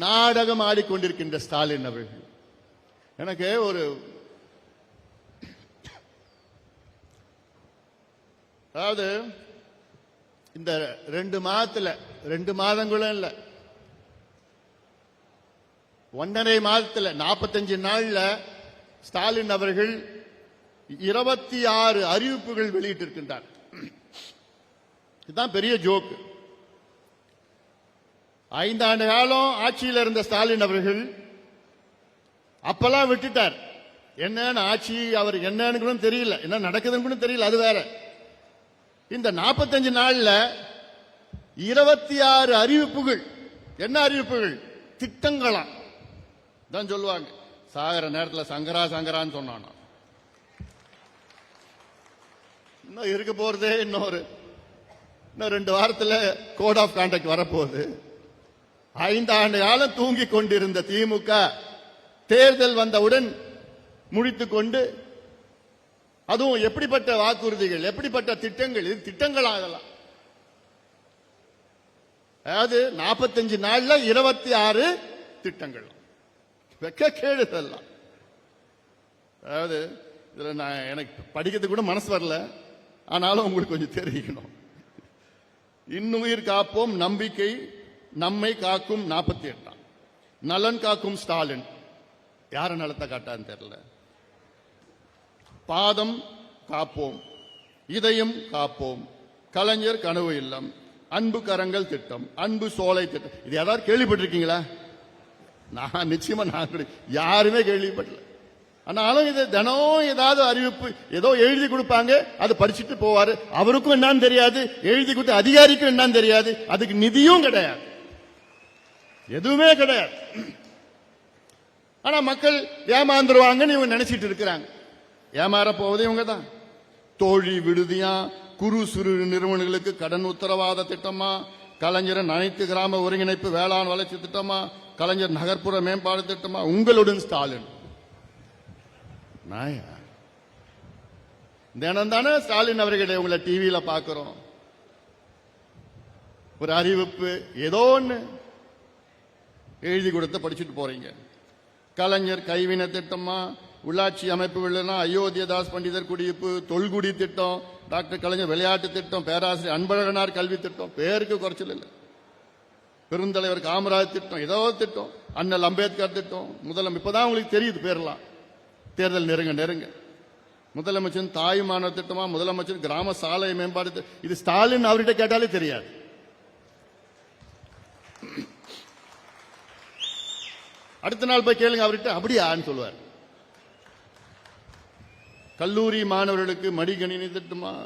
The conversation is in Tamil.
நாடகம் ஆடிக்கொண்டிருக்கின்ற ஸ்டாலின் அவர்கள். எனக்கு ஒரு அதாவது இந்த 2 மாதத்துல 2 மாதங்களும் இல்ல 1.5 மாதத்துல 45 நாள்ல ஸ்டாலின் அவர்கள் 26 அறிவிப்புகள் வெளியிட்டிருக்கின்றார். இதுதான் பெரிய ஜோக். 5 ஆண்டு காலம் ஆட்சியில் இருந்த ஸ்டாலின் அவர்கள் அப்பெல்லாம் விட்டுட்டார். என்னன்னு ஆட்சி அவர் என்னன்னு தெரியல, என்ன நடக்குதுன்னு தெரியல, அது வேற. இந்த 45 நாள்ல 26 அறிவிப்புகள். என்ன அறிவிப்புகள்? திட்டங்களாம் தான் சொல்லுவாங்க. சாகர நேரத்தில் சங்கரா சங்கரான்னு சொன்னானா. இன்னும் இருக்க போறதே இன்னும் 2 வாரத்தில் கோட் ஆஃப் கான்டக்ட் வரப்போகுது. 5 ஆண்டு காலம் தூங்கிக் கொண்டிருந்த திமுக தேர்தல் வந்தவுடன் முடித்துக் கொண்டு, அதுவும் எப்படிப்பட்ட வாக்குறுதிகள், எப்படிப்பட்ட திட்டங்கள், இது திட்டங்கள் ஆகலாம். அதாவது 45 நாள்ல 26 திட்டங்கள். வெக்க கேடுதெல்லாம். அதாவது இதுல நான் எனக்கு படிக்கிறதுக்கு கூட மனசு வரல, ஆனாலும் உங்களுக்கு கொஞ்சம் தெரிவிக்கணும். இன்னுயிர் காப்போம் நம்பிக்கை நம்மை காக்கும் 48 நலன் காக்கும் ஸ்டாலின். யார நலத்தை காட்டான்னு தெரியல. பாதம் காப்போம், இதயம் காப்போம், கலைஞர் கனவு இல்லம், அன்பு கரங்கள் திட்டம், அன்பு சோலை திட்டம். இது யாராவது கேள்விப்பட்டிருக்கீங்களா? நான் நிச்சயமா யாருமே கேள்விப்படல. ஆனாலும் இது தினம் ஏதாவது அறிவிப்பு ஏதோ எழுதி கொடுப்பாங்க, அதை படிச்சுட்டு போவாரு. அவருக்கும் என்னன்னு தெரியாது, எழுதி கொடுத்த அதிகாரிக்கும் என்னன்னு தெரியாது, அதுக்கு நிதியும் கிடையாது, எதுவுமே கிடையாது. ஆனா மக்கள் ஏமாந்துருவாங்கன்னு இவங்க நினைச்சிட்டு இருக்கிறாங்க. ஏமாற போவது இவங்க தான். தோழி விடுதியா, குறு சிறு நிறுவனங்களுக்கு கடன் உத்தரவாத திட்டமா, கலைஞர் அனைத்து கிராம ஒருங்கிணைப்பு வேளாண் வளர்ச்சி திட்டமா, கலைஞர் நகர்ப்புற மேம்பாடு திட்டமா, உங்களுடன் ஸ்டாலின். நாயா தினம் தானே ஸ்டாலின் அவர்களை உங்களை டிவியில பாக்குறோம். ஒரு அறிவிப்பு ஏதோ ஒண்ணு எழுதி கொடுத்து படிச்சுட்டு போறீங்க. கலைஞர் கைவினை திட்டமா, உள்ளாட்சி அமைப்புகள், அயோத்தியதாஸ் பண்டிதர் குடியிருப்பு, தொல்குடி திட்டம், டாக்டர் கலைஞர் விளையாட்டு திட்டம், பேராசிரியர் அன்பழகனார் கல்வி திட்டம், பேருக்கு குறைச்சல் இல்லை. பெருந்தலைவர் காமராஜ் திட்டம், ஏதோ திட்டம், அண்ணல் அம்பேத்கர் திட்டம், முதலமைச்சர். இப்பதான் உங்களுக்கு தெரியுது பேர்லாம். தேர்தல் நெருங்க முதலமைச்சர் தாயுமான திட்டமா, முதலமைச்சர் கிராம சாலை மேம்பாடு. இது ஸ்டாலின் அவர்கிட்ட கேட்டாலே தெரியாது. அடுத்த நாள் போய் கேளுங்க அவர்கிட்ட, அப்படியான்னு சொல்லுவார். கல்லூரி மாணவர்களுக்கு மடிக்கணினி திட்டமா,